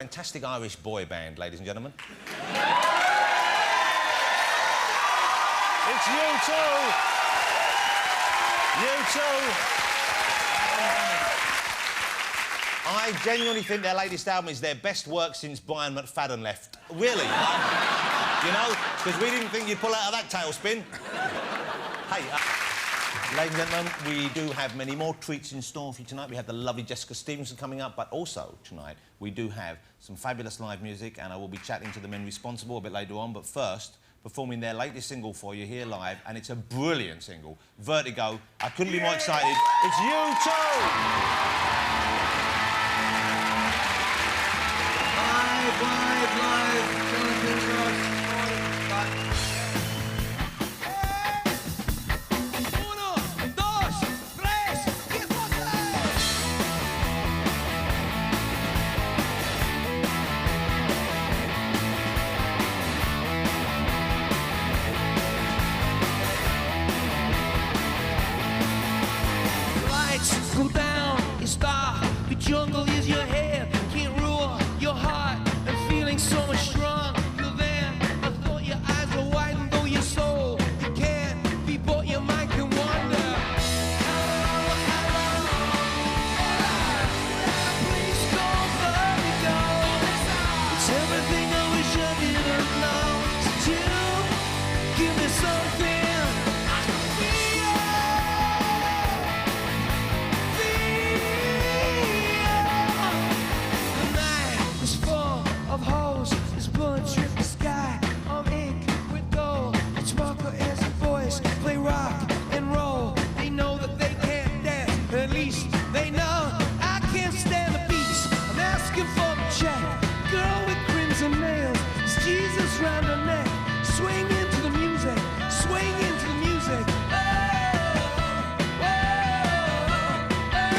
fantastic Irish boy band, ladies and gentlemen. It's U2! U2! I genuinely think their latest album is their best work since Brian McFadden left. Really? You know? Because we didn't think you'd pull out of that tailspin. Hey, ladies and gentlemen, we do have many more treats in store for you tonight. We have the lovely Jessica Stevenson coming up, but also tonight we do have some fabulous live music, and I will be chatting to the men responsible a bit later on, but first, performing their latest single for you here live, and it's a brilliant single, Vertigo. I couldn't be more excited. It's U2! Live, Jonathan Ross. Go down, it's dark, the jungle is your head, can't rule your heart, and feeling so much strong, you're there, I thought your eyes were wide, and though your soul, you can't be bought, your mind can wander. Please go, Vertigo, it's everything I wish I didn't know, so you give me something. They know I can't stand the beats. I'm asking for a check. Girl with crimson nails, it's Jesus round her neck. Swing into the music, swing into the music. Oh, oh, oh, oh.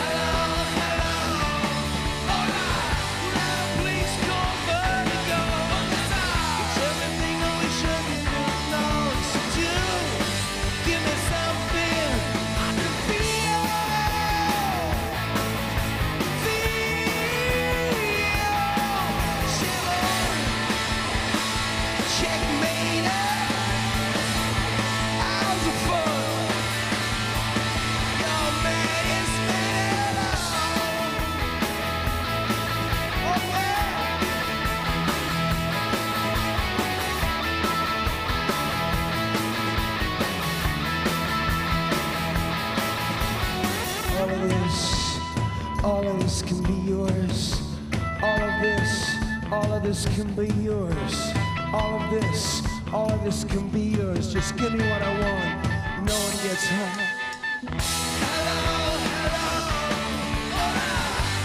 Hello, hello. Hola. Now please go Vertigo. It's everything I wish I didn't know. So do give me something I can feel. All of this can be yours. All of this can be yours. All of this can be yours. Just give me what I want. No one gets hurt. Hello, hello.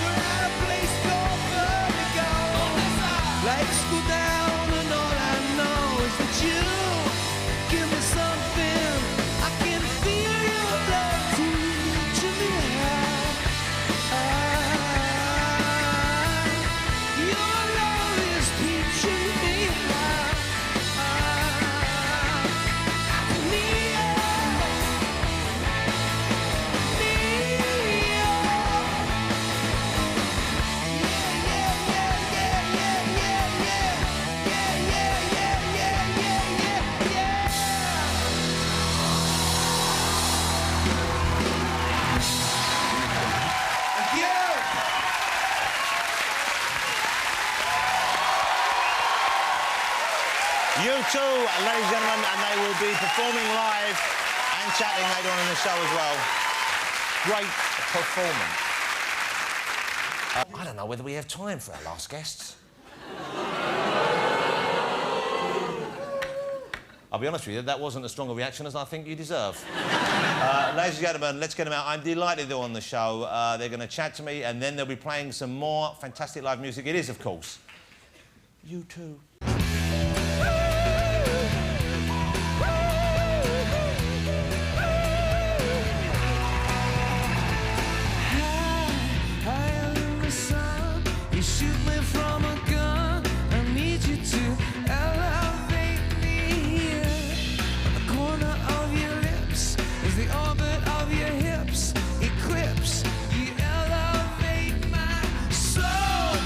We're at a place called Vertigo. Lights go down and all I know is that you give me something. I can feel your love teaching me how. Your love is teaching me how. U2, ladies and gentlemen, and they will be performing live and chatting later on in the show as well. Great performance. I don't know whether we have time for our last guests. I'll be honest with you, that wasn't as strong a reaction as I think you deserve. Ladies and gentlemen, let's get them out. I'm delighted they're on the show. They're going to chat to me, and then they'll be playing some more fantastic live music. It is, of course, U2. Shoot me from a gun. I need you to elevate me here. The corner of your lips is the orbit of your hips. Eclipse, you elevate my soul.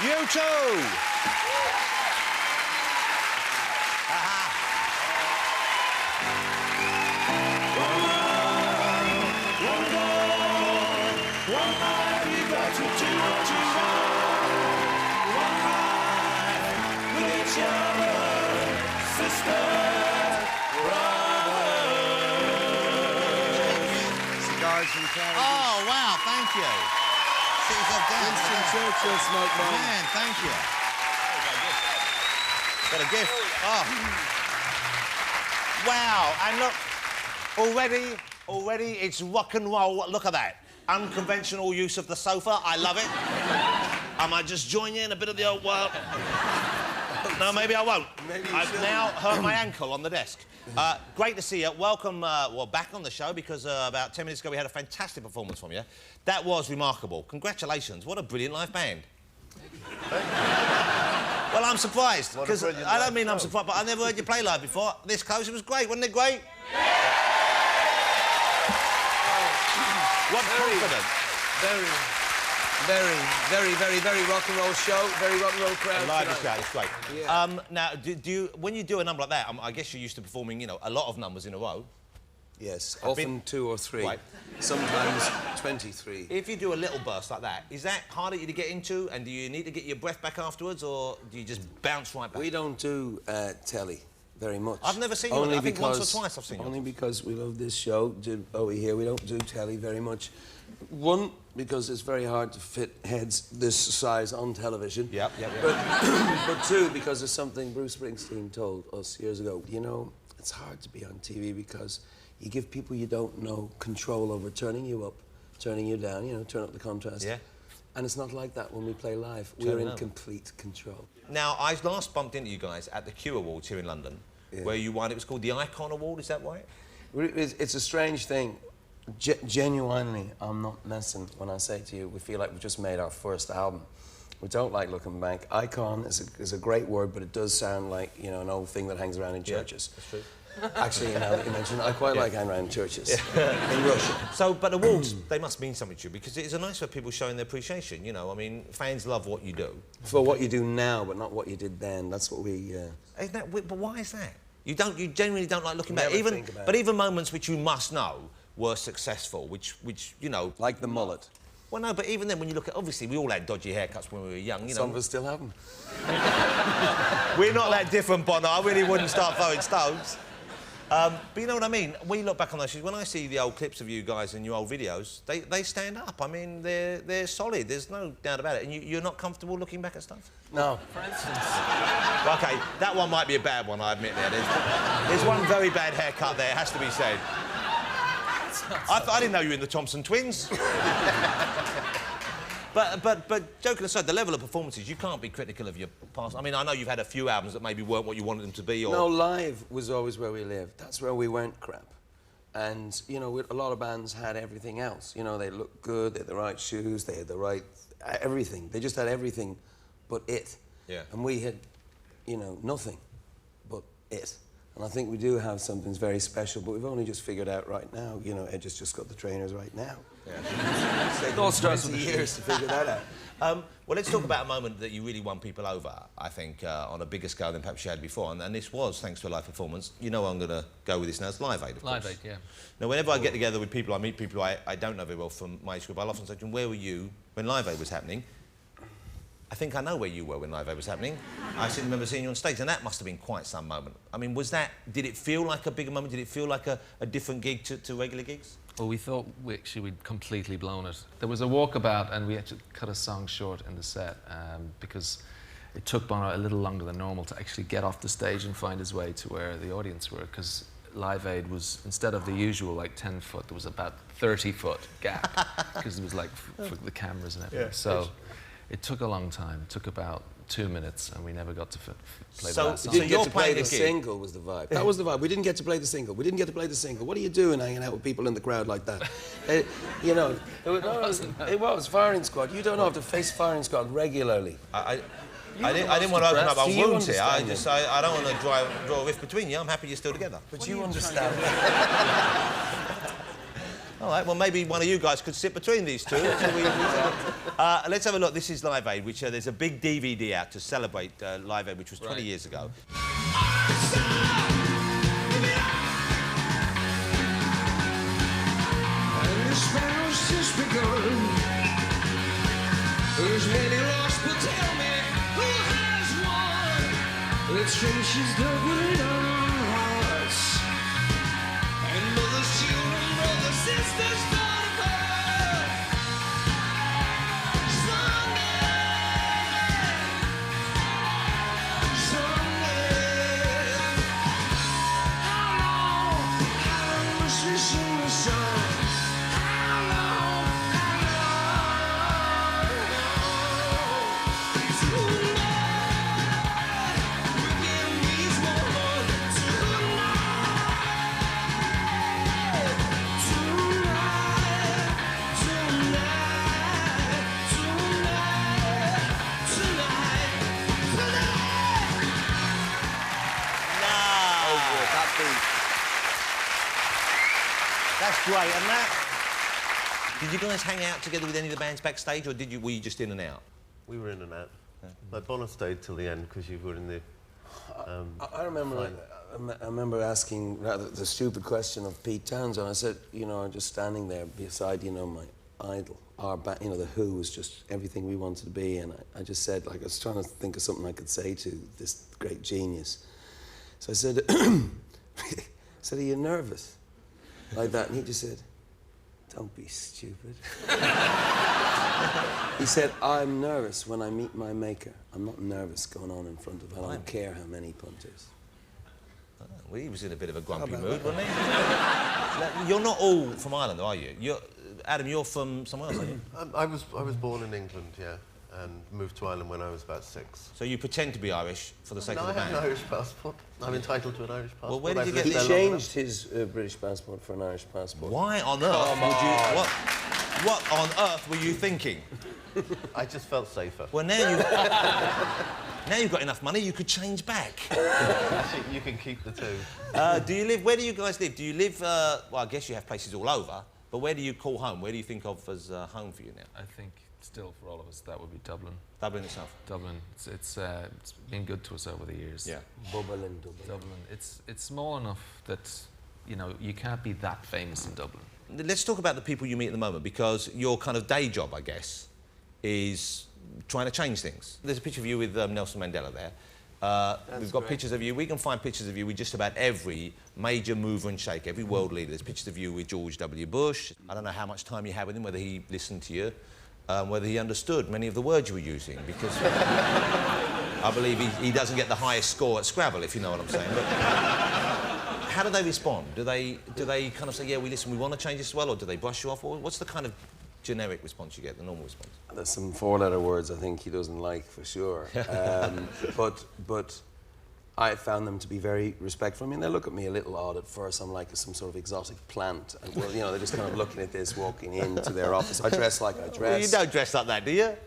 You too. Oh, wow, thank you. Sit yourself down. Winston Churchill smoke bomb. Man, thank you. Got a gift. Oh. Wow, and look, already it's rock and roll. Look at that. Unconventional use of the sofa. I love it. I might just join you in a bit of the old... No, maybe I won't. I've now hurt my ankle on the desk. Great to see you. Welcome, back on the show, because about 10 minutes ago we had a fantastic performance from you. That was remarkable. Congratulations. What a brilliant live band. Well, I'm surprised, because I don't mean I'm surprised, but I never heard you play live before. This close, it was great, wasn't it great? What confidence. Very rock and roll show. Very rock and roll crowd. I like the crowd, it's great. Yeah. Now, do you, when you do a number like that, I guess you're used to performing, you know, a lot of numbers in a row. Yes, often 2 or 3. Right. Sometimes 23. If you do a little burst like that, is that harder to get into, and do you need to get your breath back afterwards, or do you just bounce right back? We don't do telly very much. I've never seen you. I think once or twice I've seen you. Only because we love this show over here. We don't do telly very much. One, because it's very hard to fit heads this size on television. Yep. But two, because it's something Bruce Springsteen told us years ago. You know, it's hard to be on TV because you give people you don't know control over turning you up, turning you down, you know, turn up the contrast. Yeah. And it's not like that when we play live. We're in complete control. Now, I last bumped into you guys at the Q Awards here in London, where you won. It was called the Icon Award, is that right? It's a strange thing. Genuinely, I'm not messing when I say to you, we feel like we've just made our first album. We don't like looking back. Icon is a great word, but it does sound like, you know, an old thing that hangs around in churches. That's true. Actually, now that you mention it, I quite like hanging around in churches in Russia. So, but awards, they must mean something to you, because it's a nice way of people showing their appreciation, you know. I mean, fans love what you do. For what you do now, but not what you did then. That's what we... Isn't that, but why is that? You genuinely don't like looking back. Never think about But it. even moments which you must know were successful, which you know... Like the mullet. Well, no, but even then, when you look at... Obviously, we all had dodgy haircuts when we were young, you know. Some of us still have them. We're not that different, Bono. I really wouldn't start throwing stones. But you know what I mean? We look back on those shows. When I see the old clips of you guys and your old videos, they stand up. I mean, they're solid. There's no doubt about it. And you're not comfortable looking back at stuff? No. For instance... OK, that one might be a bad one, I admit there. There's one very bad haircut there, has to be said. I didn't know you were in the Thompson Twins. But joking aside, the level of performances, you can't be critical of your past. I mean, I know you've had a few albums that maybe weren't what you wanted them to be, or... No, live was always where we lived. That's where we weren't crap. And, you know, a lot of bands had everything else. You know, they looked good, they had the right shoes, they had the right... everything. They just had everything but it. Yeah. And we had, you know, nothing but it. And I think we do have something very special, but we've only just figured out right now. You know, Edge has just got the trainers right now. Yeah. It's taken 20 years to figure that out. Well, let's talk about a moment that you really won people over, I think, on a bigger scale than perhaps you had before. And this was thanks to a live performance. You know I'm going to go with this now. It's Live Aid, of course. Live Aid, yeah. Now, whenever I get together with people, I meet people I don't know very well from my age group, I'll often say to them, where were you when Live Aid was happening? I think I know where you were when Live Aid was happening. I still remember seeing you on stage, and that must have been quite some moment. I mean, did it feel like a bigger moment? Did it feel like a different gig to regular gigs? Well, we thought we'd completely blown it. There was a walkabout, and we had to cut a song short in the set because it took Bono a little longer than normal to actually get off the stage and find his way to where the audience were, because Live Aid was, instead of the usual, like, 10-foot, there was about 30-foot gap, because it was, like, for the cameras and everything. Yeah, so it took a long time. It took about 2 minutes, and we never got to play the So- last song. We didn't you're get to play playing the a gig. single was the vibe. That was the vibe. We didn't get to play the single. We didn't get to play the single. What are you doing hanging out with people in the crowd like that? You know, it was Firing Squad. You don't have to face Firing Squad regularly. I didn't want to open up our Do you wounds here. I understand don't want to draw a rift between you. I'm happy you're still together. But you understand. Oh, right, well, maybe one of you guys could sit between these two. Let's have a look. This is Live Aid, which there's a big DVD out to celebrate Live Aid, which was 20 years ago. There's many lost, but tell me who has won? Let's finish his double on hearts. And mothers, children, brothers, sisters, fall apart. Someday, how long must we sing the song? That's great, and that... Did you guys hang out together with any of the bands backstage, or were you just in and out? We were in and out. Like Bono stayed till the end because you were in the... I remember, I remember asking rather the stupid question of Pete Townsend. I said, you know, I'm just standing there beside, you know, my idol. Our band, you know, the Who was just everything we wanted to be, and I just said, like, I was trying to think of something I could say to this great genius. So I said, are you nervous? Like that, and he just said, don't be stupid. He said, I'm nervous when I meet my maker. I'm not nervous going on in front of him. I don't care how many punters. Oh, well, he was in a bit of a grumpy mood, wasn't he? You're not all from Ireland, are you? Adam, you're from somewhere else, aren't you? I was born in England, yeah, and moved to Ireland when I was about 6. So you pretend to be Irish for the sake of the band? I have an Irish passport. I'm entitled to an Irish passport. Well, where did you get He changed his British passport for an Irish passport. Why on earth would you... What on earth were you thinking? I just felt safer. Well, now you've got enough money, you could change back. Actually, you can keep the two. Where do you guys live? Do you live, well, I guess you have places all over, but where do you call home? Where do you think of as home for you now? I think still for all of us that would be Dublin. Dublin itself? Dublin. It's been good to us over the years. Yeah. Dublin. Dublin. It's small enough that, you know, you can't be that famous in Dublin. Let's talk about the people you meet at the moment, because your kind of day job, I guess, is trying to change things. There's a picture of you with Nelson Mandela there. We've got pictures of you. We can find pictures of you with just about every major mover and shaker, every world leader. There's pictures of you with George W. Bush. I don't know how much time you had with him, whether he listened to you, whether he understood many of the words you were using, because I believe he doesn't get the highest score at Scrabble, if you know what I'm saying. But how do they respond? Do they kind of say, yeah, we want to change this as well, or do they brush you off? Or what's the kind of generic response you get, the normal response? There's some 4-letter words I think he doesn't like, for sure. But I found them to be very respectful. I mean, they look at me a little odd at first. I'm like some sort of exotic plant. And, well, you know, they're just kind of looking at this, walking into their office. I dress like I dress. Well, you don't dress like that, do you?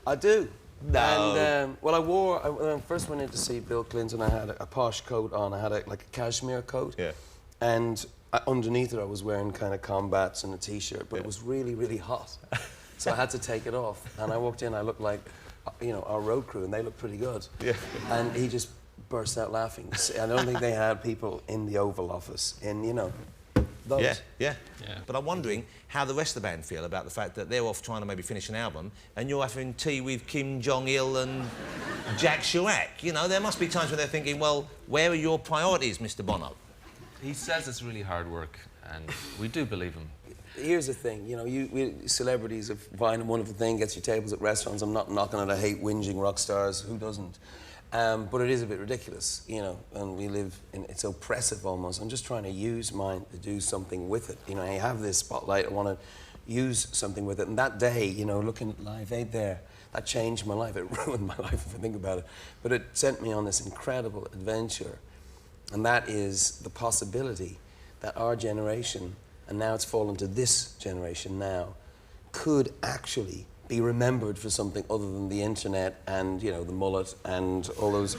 I do. No. And, well, when I first went in to see Bill Clinton, I had a posh coat on. I had like a cashmere coat. Yeah. And underneath it, I was wearing kind of combats and a T-shirt, but it was really, really hot. So I had to take it off. And I walked in, I looked like, you know, our road crew, and they looked pretty good. Yeah. And he just burst out laughing. I don't think they had people in the Oval Office, you know, those. Yeah. But I'm wondering how the rest of the band feel about the fact that they're off trying to maybe finish an album and you're having tea with Kim Jong-il and Jack Chirac. You know, there must be times when they're thinking, well, where are your priorities, Mr. Bono? He says it's really hard work, and we do believe him. Here's the thing, you know, celebrities have fine and wonderful thing, gets your tables at restaurants. I'm not knocking it, I hate whinging rock stars, who doesn't? But it is a bit ridiculous, you know, and we live in, it's oppressive almost. I'm just trying to use mine to do something with it. You know, I have this spotlight, I want to use something with it. And that day, you know, looking at Live Aid there, that changed my life. It ruined my life if I think about it. But it sent me on this incredible adventure. And that is the possibility that our generation, and now it's fallen to this generation now, could actually be remembered for something other than the internet and, you know, the mullet and all those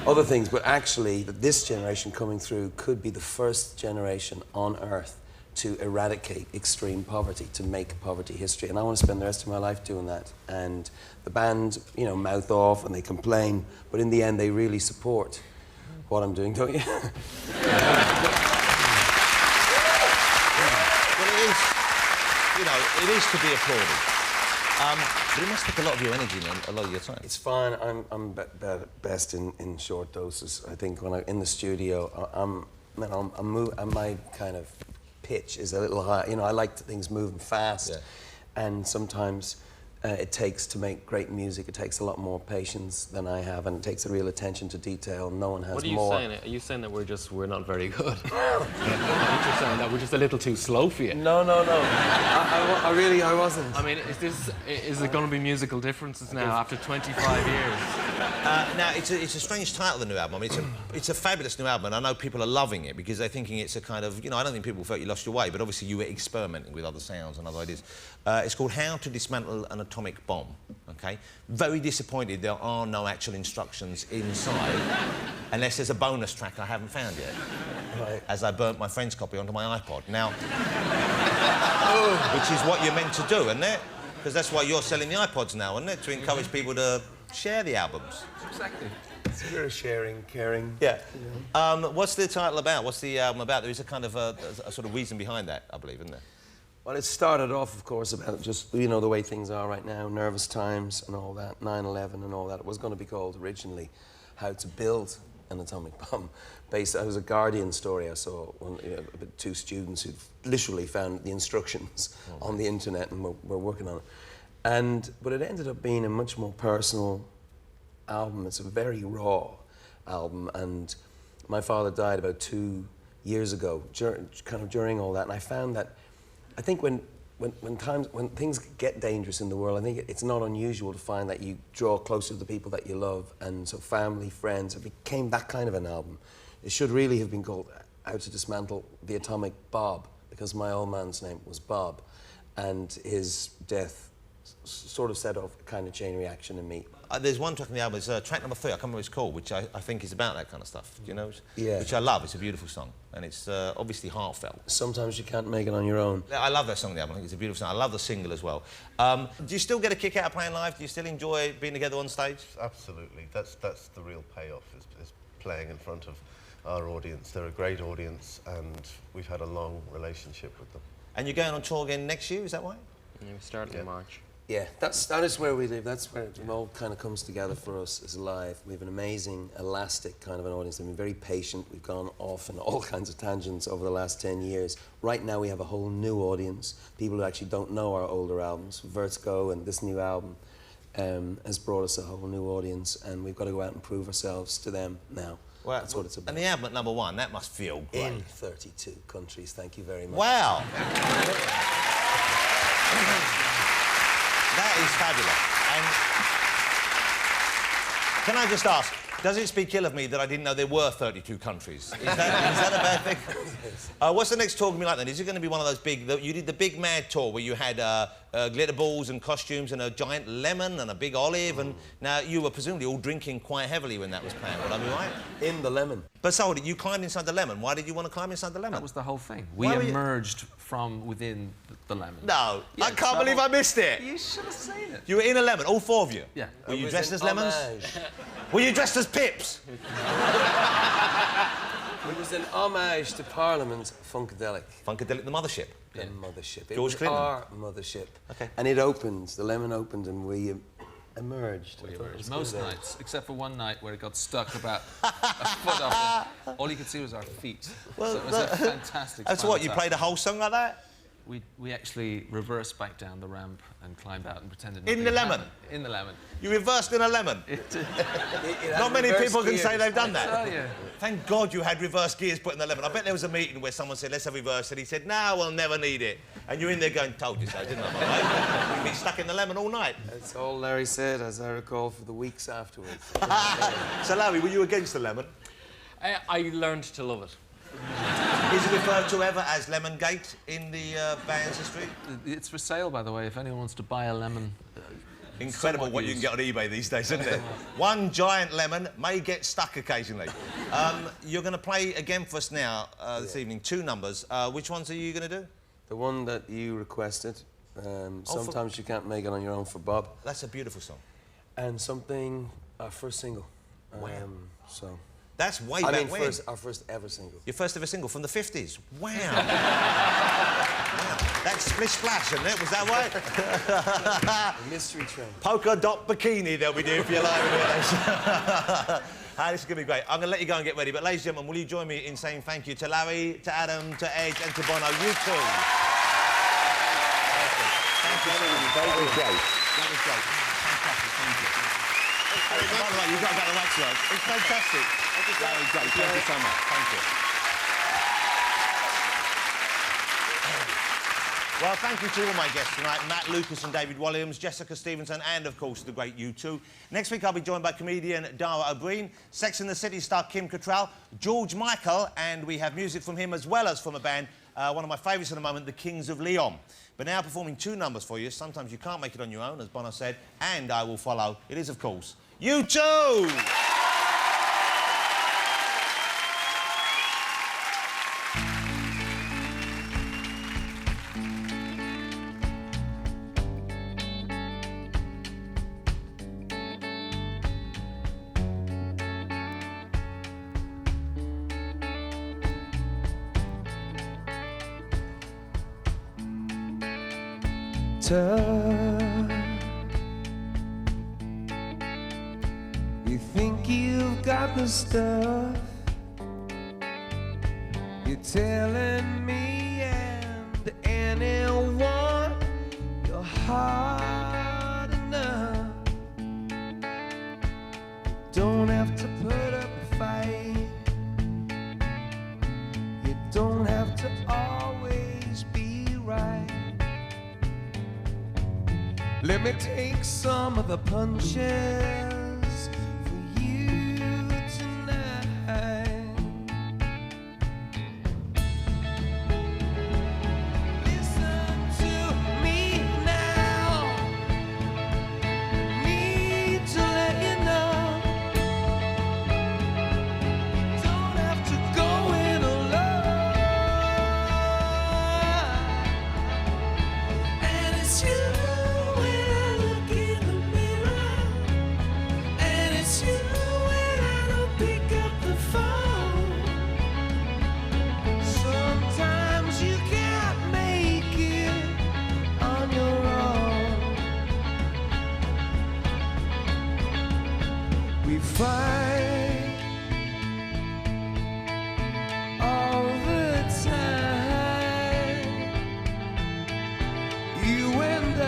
other things. But actually, that this generation coming through could be the first generation on Earth to eradicate extreme poverty, to make poverty history. And I want to spend the rest of my life doing that. And the band, you know, mouth off and they complain, but in the end they really support what I'm doing, don't you? Well, it is, you know, it is to be applauded. But it must take a lot of your energy and a lot of your time. It's fine. I'm best in short doses. I think when I'm in the studio, my kind of pitch is a little high. You know, I like things moving fast, and sometimes it takes to make great music. It takes a lot more patience than I have, and it takes a real attention to detail. No one has more. What are you saying? Are you saying that we're not very good? I think you're saying that we're just a little too slow for you. No. I really wasn't. I mean, is it going to be musical differences now after 25 years? Now, it's a strange title, the new album. I mean, it's a fabulous new album, and I know people are loving it because they're thinking it's a kind of, you know, I don't think people felt you lost your way, but obviously you were experimenting with other sounds and other ideas. It's called How to Dismantle an Atomic Bomb, OK? Very disappointed there are no actual instructions inside, unless there's a bonus track I haven't found yet. Right. As I burnt my friend's copy onto my iPod. Now, which is what you're meant to do, isn't it? Because that's why you're selling the iPods now, isn't it? To encourage people to share the albums. Exactly. You're sharing, caring. Yeah. What's the title about? What's the album about? There is a kind of a sort of reason behind that, I believe, isn't there? Well, it started off, of course, about just, you know, the way things are right now, nervous times and all that, 9/11 and all that. It was going to be called originally How to Build an Atomic Bomb. It was a Guardian story I saw, about two students who literally found the instructions on the internet and were working on it. But it ended up being a much more personal album. It's a very raw album, and my father died about 2 years ago, during all that, and I found that I think when things get dangerous in the world, I think it's not unusual to find that you draw closer to the people that you love, and so family, friends. It became that kind of an album. It should really have been called How to Dismantle the Atomic Bob, because my old man's name was Bob, and his death sort of set off a kind of chain reaction in me. There's one track on the album, it's track number 3, I can't remember what it's called, which I think is about that kind of stuff, do you know? Yeah. Which I love, it's a beautiful song, and it's obviously heartfelt. Sometimes you can't make it on your own. I love that song on the album, I think it's a beautiful song. I love the single as well. Do you still get a kick out of playing live? Do you still enjoy being together on stage? Absolutely. That's the real payoff, is playing in front of our audience. They're a great audience, and we've had a long relationship with them. And you're going on tour again next year, is that right? Yeah, we started in March. Yeah, that is where we live. That's where it all kind of comes together for us as live. We have an amazing, elastic kind of an audience. They've been very patient. We've gone off in all kinds of tangents over the last 10 years. Right now we have a whole new audience, people who actually don't know our older albums. Vertigo and this new album has brought us a whole new audience, and we've got to go out and prove ourselves to them now. Well, that's what it's about. And the album at number 1, that must feel great. In 32 countries, thank you very much. Wow! That is fabulous. And can I just ask, does it speak ill of me that I didn't know there were 32 countries? Is that a bad thing? What's the next tour going to be like then? Is it going to be one of those big... You did the Big Mad tour where you had glitter balls and costumes and a giant lemon and a big olive, and now you were presumably all drinking quite heavily when that was planned, would I be right? In the lemon. But so, you climbed inside the lemon. Why did you want to climb inside the lemon? That was the whole thing. We emerged from within the lemon. No, Yeah, I can't believe I missed it. You should have seen it. You were in a lemon, all 4 of you? Yeah. Were you dressed as lemons? Homage. Were you dressed as pips? It was an homage to Parliament's Funkadelic. Funkadelic the mothership. The mothership. It George was Clinton. our mothership. Okay. And it opened, the lemon opened, and we emerged. Most nights, except for one night where it got stuck about a foot off it. All you could see was our feet. Well, so it was a fantastic That's final what, you task. played a whole song like that? We actually reversed back down the ramp and climbed out and pretended In nothing the had lemon? happened. In the lemon. You reversed in a lemon? Not many people can say they've done that. tell you. Thank God you had reverse gears put in the lemon. I bet there was a meeting where someone said, let's have reverse, and he said, no, we'll never need it. And you're in there going, told you so, didn't I? You'd be stuck in the lemon all night. That's all Larry said, as I recall, for the weeks afterwards. So, Larry, were you against the lemon? I learned to love it. Is it referred to ever as Lemon Gate in the band's history? It's for sale, by the way, if anyone wants to buy a lemon. Incredible what you can get on eBay these days, isn't it? One giant lemon may get stuck occasionally. You're going to play again for us now this evening, 2 numbers. Which ones are you going to do? The one that you requested. Sometimes you can't make it on your own for Bob. That's a beautiful song. And something, our first single. So. That's way back when. Our first ever single. Your first ever single from the 50s. Wow. Wow. That's Splish Splash, isn't it? Was that right? Mystery Train. Polka dot bikini they'll be doing for you live. This is going to be great. I'm going to let you go and get ready. But ladies and gentlemen, will you join me in saying thank you to Larry, to Adam, to Edge and to Bono. You too. Thank you. That was great. That was great. Fantastic. Thank you. By the way, you've got to get the waxwork. It's fantastic. That was great. Thank you so much. Thank you. Well, thank you to all my guests tonight, Matt Lucas and David Williams, Jessica Stevenson, and, of course, the great U2. Next week, I'll be joined by comedian Dara O'Brien, Sex and the City star Kim Cattrall, George Michael, and we have music from him as well as from a band, one of my favourites at the moment, the Kings of Leon. But now performing 2 numbers for you. Sometimes you can't make it on your own, as Bono said, and I will follow. It is, of course, U2! You think you've got the stuff, you're telling me and anyone you're hard enough. Don't have to put up a fight, you don't have to always be right. Let me take some of the punches for you tonight. Listen to me now. Need to let you know. Don't have to go it alone. And it's you. Fight all the time, you and I,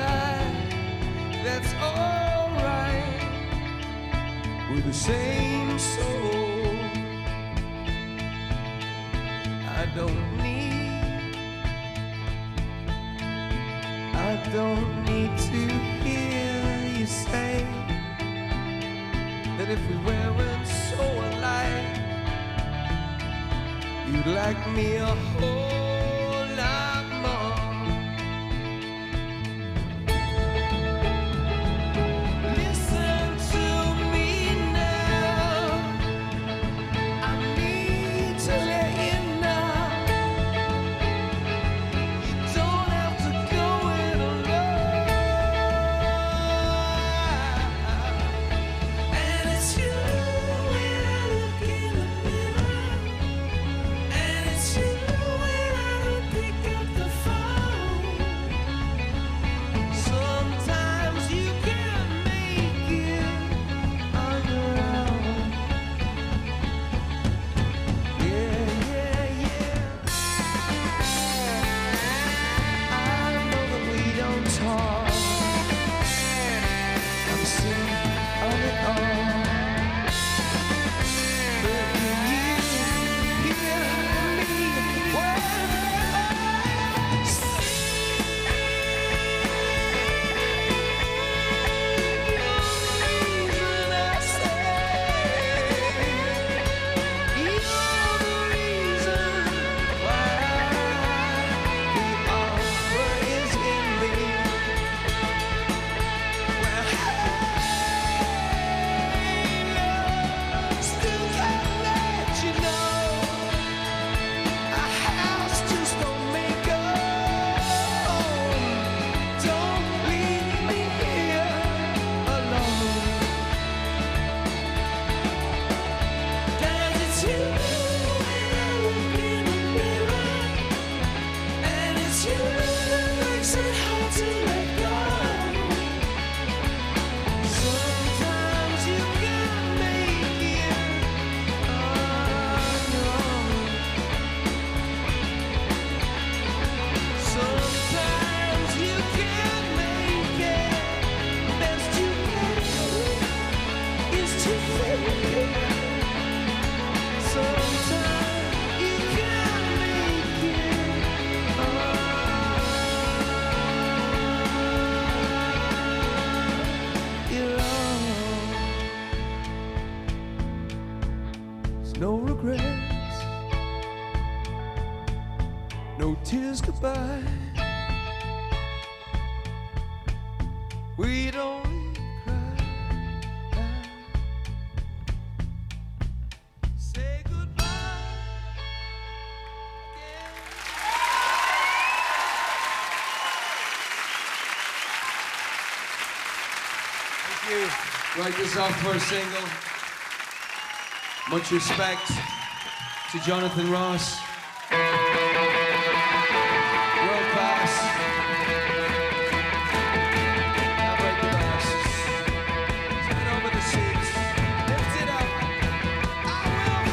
that's all right. We're the same soul. I don't need to hear you say that if we weren't so alike, you'd like me a whole lot more. Listen to me now. I need to let you know. You don't have to go it alone. goodbye. We'd only cry. Say goodbye again. Thank you. Right, this is our first single. Much respect to Jonathan Ross. World class. Now break the glass. Turn over the seats. Lift it up. I will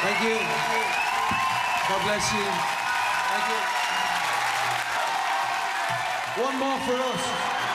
Thank you. God bless you. Thank you. One more for us.